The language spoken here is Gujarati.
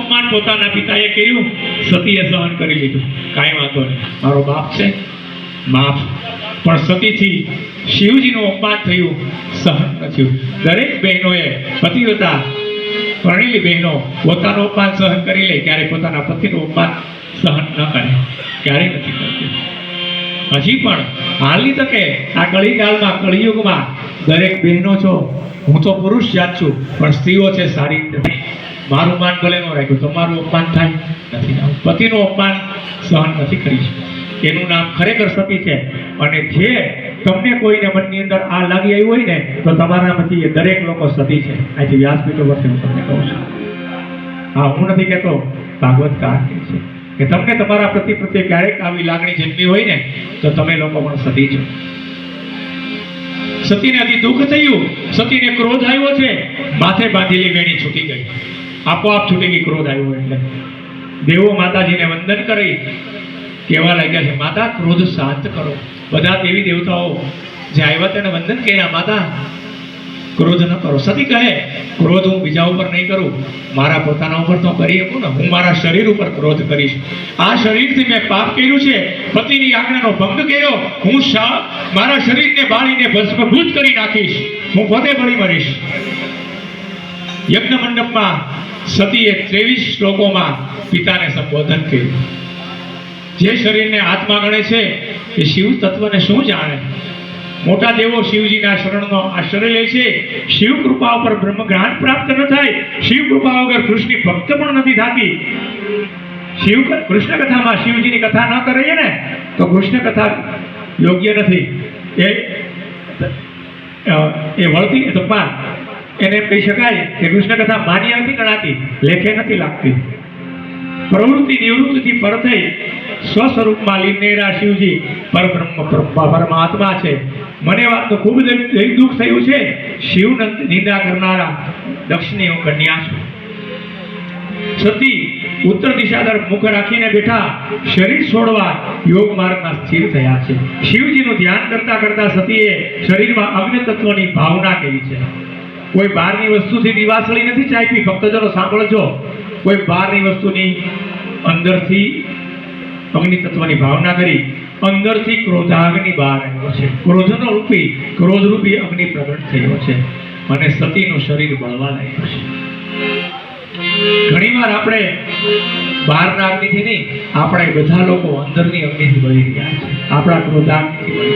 અપમાન પોતાના પિતાએ કર્યું, સતીએ સહન કરી લીધું, કાંઈ વાંધો નહીં, મારો બાપ છે, માફ. પણ સતીથી શિવજીનું અપમાન થયું, સહન ન થયું. દરેક બહેનોએ પતિવ્રતા પરણેલી બહેનો પોતાનું અપમાન સહન કરી લે, ત્યારે પોતાના પતિનું અપમાન સહન ન કરે, ક્યારેય નથી કરતી. હજી પણ હાલની તકે આ કળીકાલમાં, કળિયુગમાં દરેક બહેનો છો, હું તો પુરુષ જાત છું, પણ સ્ત્રીઓ છે સારી નથી. મારું માન ભલે ન રાખ્યું, તમારું અપમાન થાય નથી, પતિનું અપમાન સહન નથી કરી શકતું. એનું નામ ખરેખર સતી છે. અને જે તમને કોઈને મનની અંદર આ લાગી આવ્યું હોય ને, તો તમારામાંથી એ દરેક લોકો સતી છે. અહીંથી વ્યાસપીઠ પરથી હું તમને કહું છું. હા, હું નથી કહેતો, ભાગવતકાર કહે છે કે તમને તમારા પતિ પ્રત્યે ક્યારેક આવી લાગણી જન્મી હોય ને, તો તમે લોકો પણ સતી છો. સતીને અતિ દુઃખ થયું, સતીને ક્રોધ આવ્યો છે, માથે બાંધેલી વેણી છૂટી ગઈ, આપોઆપ છૂટી ગઈ. ક્રોધ આવ્યો એટલે દેવો માતાજીને વંદન કરી કહેવા લાગ્યા છે, માતા ક્રોધ શાંત કરો. બધા દેવી દેવતાઓ જે આવ્યા તેને વંદન કર્યા, માતા ક્રોધ ન કરો. સતી કહે, ક્રોધ હું બીજા ઉપર નહીં કરું, મારા પોતાના ઉપર તો કરી શકું ને. હું મારા શરીર ઉપર ક્રોધ કરીશ. આ શરીરથી મેં પાપ કર્યું છે, પતિની આજ્ઞાનો ભંગ કર્યો. હું મારા શરીરને બાળીને ભસ્મભૂત કરી નાખીશ, હું પોતે બળી મરીશ. યજ્ઞ મંડપમાં સતીએ 23 શ્લોકોમાં પિતાને સંબોધન કર્યું. જે શરીરને આત્મા ગણે છે એ શિવ તત્વને શું જાણે. મોટા દેવો શિવજીના શરણનો આશ્રય લે છે. શિવ કૃપા ઉપર બ્રહ્મ જ્ઞાન પ્રાપ્ત ન થાય, શિવ કૃપા વગર કૃષ્ણની ભક્ત પણ નથી થતી. કૃષ્ણ કથામાં શિવજીની કથા ન કરીએ ને તો કૃષ્ણ કથા યોગ્ય નથી. એ વળતી તપાસ એને એમ કહી શકાય કે કૃષ્ણ કથા માન્ય નથી ગણાતી, લેખે નથી લાગતી. પ્રવૃત્તિ નિવૃત્તિથી પર થઈ સ્વસ્વરૂપમાં લીનેરા શિવજી પરબ્રહ્મ પરમાત્મા છે. મને વાતનું ખૂબ દુઃખ થયું છે. શિવ નિંદા કરનારા દક્ષની હું કન્યા છું. સતી ઉત્તર દિશા તરફ મુખ રાખીને બેઠા, શરીર છોડવા યોગ માર્ગમાં સ્થિર થયા છે. શિવજીનું ધ્યાન કરતા કરતા સતીએ શરીરમાં અગ્નિ તત્વની ભાવના કરી છે. કોઈ બહારની વસ્તુથી દિવાસળી નથી ચાપી. ભક્તજનો સાંભળજો, કોઈ બહારની વસ્તુની અંદરથી અગ્નિ તત્વની ભાવના કરી. અંદરથી ક્રોધાગ્નિ બહાર આવ્યો છે. ક્રોધરૂપી અગ્નિ પ્રગટ થયો છે અને સતીનું શરીર બળવા લાગ્યું છે. ઘણીવાર આપણે બહારના અગ્નિથી નહીં, આપણે બધા લોકો અંદરની અગ્નિથી બળી રહ્યા છે. આપણા ક્રોધાગ્નિથી બળી